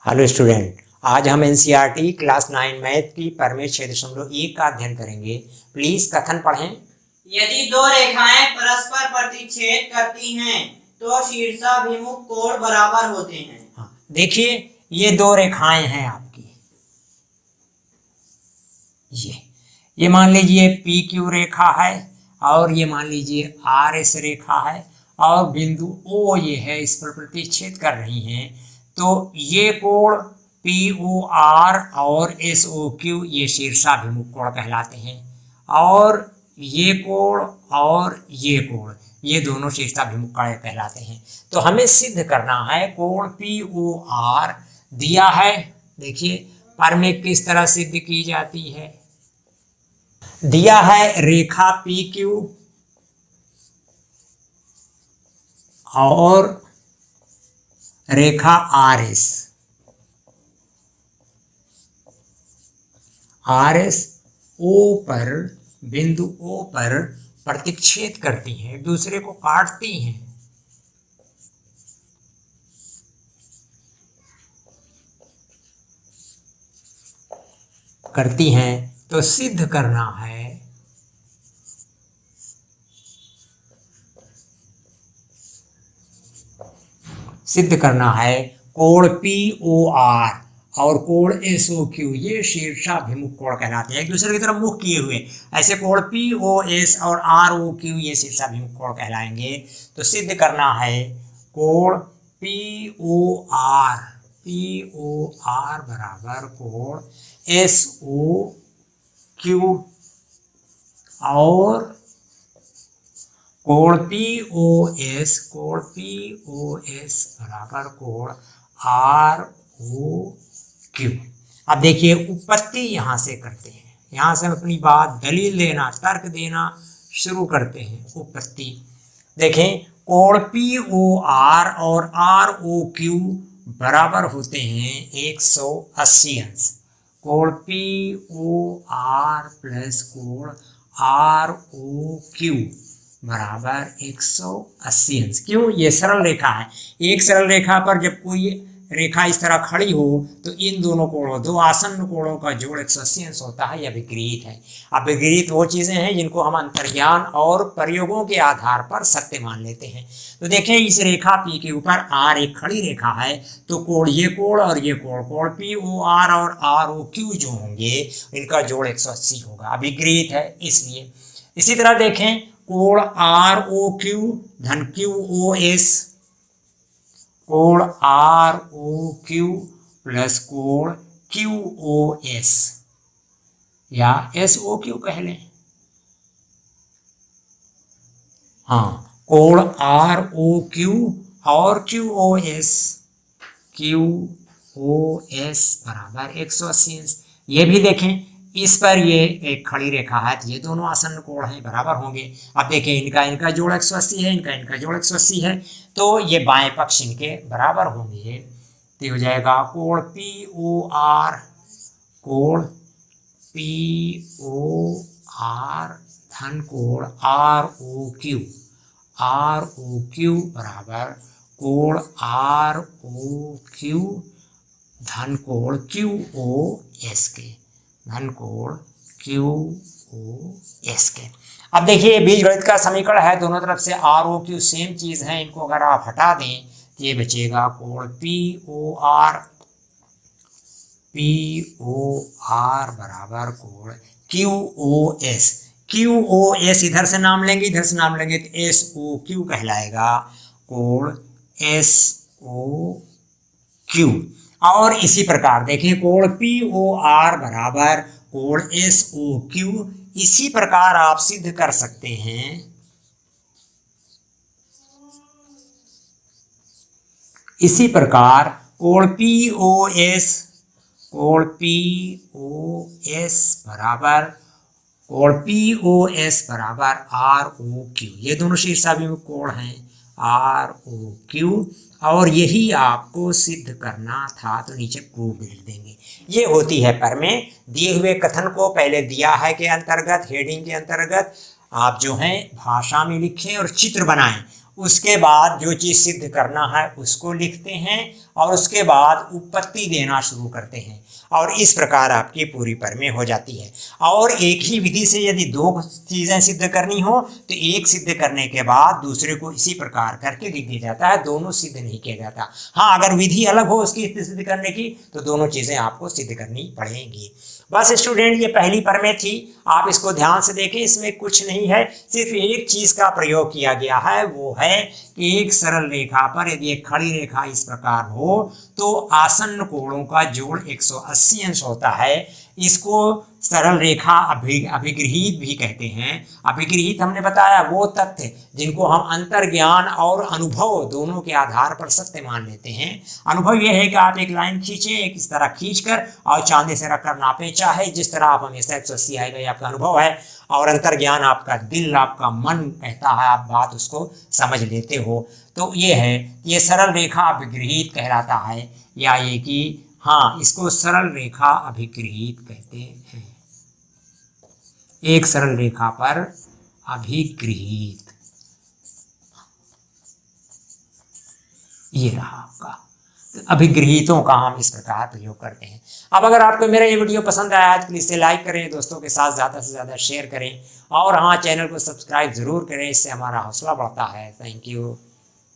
Hello student, आज हम NCERT class 9 math की परमेय 6.1 का अध्ययन करेंगे। प्लीज कथन पढ़ें। यदि दो रेखाएं परस्पर प्रतिच्छेद करती हैं तो शीर्षाभिमुख कोण बराबर होते हैं। हाँ, देखिए ये दो रेखाएं हैं आपकी। ये मान लीजिए पी क्यू रेखा है और ये मान लीजिए आर एस रेखा है और बिंदु ओ ये है, इस पर प्रतिच्छेद कर रही हैं। तो ये कोण पी ओ आर और एस ओ क्यू ये शीर्षाभिमुख कोण कहलाते हैं और ये कोण और ये कोण ये दोनों शीर्षाभिमुख कोण कहलाते हैं। तो हमें सिद्ध करना है कोण पी ओ आर दिया है। देखिए परमेय किस तरह सिद्ध की जाती है। दिया है रेखा पी क्यू और रेखा R S. R S O पर बिंदु ओ पर प्रतिच्छेद करती हैं, एक दूसरे को काटती हैं। करती हैं तो सिद्ध करना है कोण पी ओ आर और कोण एस ओ क्यू ये शीर्षाभिमुख कोण कहलाते हैं, एक दूसरे की तरफ मुख किए हुए। ऐसे कोण पी ओ एस और आर ओ क्यू ये शीर्षाभिमुख कोण कहलाएंगे। तो सिद्ध करना है कोण पी ओ आर बराबर कोण एस ओ क्यू और कोण पी ओ एस बराबर कोण आर ओ क्यू। अब देखिए उत्पत्ति यहां से करते हैं, यहां से हम अपनी बात दलील देना तर्क देना शुरू करते हैं। उत्पत्ति देखें, कोण पी ओ आर और आर ओ क्यू बराबर होते हैं 180 अंश। कोण पी ओ आर प्लस कोण आर ओ क्यू बराबर 180 अंश। क्यों? ये सरल रेखा है। एक सरल रेखा पर जब कोई रेखा इस तरह खड़ी हो तो इन दोनों कोणों, दो आसन्न कोणों का जोड़ 180 अंश होता है। यह विपरीत है। अब विपरीत वो चीजें हैं जिनको हम अंतर्ज्ञान और प्रयोगों के आधार पर सत्य मान लेते हैं। तो देखें इस रेखा पी के ऊपर आर एक खड़ी रेखा है, तो कोण ये कोण और ये कोण पी ओ आर और आर ओ क्यू जो होंगे इनका जोड़ 180 होगा। विपरीत है इसलिए। इसी तरह देखें कोण आर ओ क्यू धन क्यू ओ एस, कोण आर ओ क्यू प्लस कोण क्यू ओ एस या एस ओ क्यू कह लें। हाँ, कोण आर ओ क्यू और क्यू ओ एस बराबर 180 अंश। ये भी देखें इस पर ये एक खड़ी रेखा है, तो ये दोनों आसन्न कोण हैं, बराबर होंगे। अब देखें इनका जोड़ 180 है, इनका जोड़ 180 है, तो ये बाएं पक्ष इनके बराबर होंगे। तो हो जाएगा कोण पी ओ आर धन कोण आर ओ क्यू बराबर कोण आर ओ क्यू धन कोण क्यू ओ एस के, धन कोण क्यू ओ एस के। अब देखिए बीजगणित का समीकरण है, दोनों तरफ से आर ओ क्यू सेम चीज है, इनको अगर आप हटा दें तो ये बचेगा कोण पी ओ आर बराबर कोण क्यू ओ एस इधर से नाम लेंगे, इधर से नाम लेंगे तो एस ओ क्यू कहलाएगा, कोण एस ओ क्यू। और इसी प्रकार देखें कोण पी ओ आर बराबर कोण एस ओ क्यू। इसी प्रकार आप सिद्ध कर सकते हैं इसी प्रकार कोण पी ओ एस बराबर आर ओ क्यू। ये दोनों शीर्षाभिमुख कोण हैं आर ओ क्यू, और यही आपको सिद्ध करना था। तो नीचे प्रूफ लिख देंगे। ये होती है परमेय। दिए हुए कथन को पहले दिया है के अंतर्गत, हेडिंग के अंतर्गत आप जो है भाषा में लिखें और चित्र बनाएं। उसके बाद जो चीज सिद्ध करना है उसको लिखते हैं और उसके बाद उपपत्ति देना शुरू करते हैं और इस प्रकार आपकी पूरी प्रमेय हो जाती है। और एक ही विधि से यदि दो चीज़ें सिद्ध करनी हो तो एक सिद्ध करने के बाद दूसरे को इसी प्रकार करके लिख दिया जाता है, दोनों सिद्ध नहीं किया जाता। हाँ, अगर विधि अलग हो उसकी सिद्ध करने की तो दोनों चीज़ें आपको सिद्ध करनी पड़ेंगी। बस स्टूडेंट, ये पहली प्रमेय थी, आप इसको ध्यान से देखें, इसमें कुछ नहीं है, सिर्फ एक चीज़ का प्रयोग किया गया है, वो है कि एक सरल रेखा पर यदि एक खड़ी रेखा इस प्रकार हो तो आसन्न कोणों का जोड़ 180 अंश होता है। इसको सरल रेखा अभिगृहित भी कहते हैं। अभिगृहित हमने बताया वो तथ्य जिनको हम अंतर्ज्ञान और अनुभव दोनों के आधार पर सत्य मान लेते हैं। अनुभव यह है कि आप एक लाइन खींचें, एक इस तरह खींचकर और चांदे से रखकर नापें, चाहे जिस तरह आप हमेशा 180 आएगा, ये आपका अनुभव है। और अंतर्ज्ञान आपका दिल, आपका मन कहता है, आप बात उसको समझ लेते हो। तो ये है, ये सरल रेखा अभिगृहित कहलाता है, या ये कि हाँ, इसको सरल रेखा अभिगृहित कहते हैं। एक सरल रेखा पर अभिगृहित, ये रहा आपका। तो अभिगृहितों का हम इस प्रकार प्रयोग करते हैं। अब अगर आपको मेरा ये वीडियो पसंद आया है तो प्लीज़ इसे लाइक करें, दोस्तों के साथ ज़्यादा से ज़्यादा शेयर करें और हाँ, चैनल को सब्सक्राइब ज़रूर करें, इससे हमारा हौसला बढ़ता है। Thank you.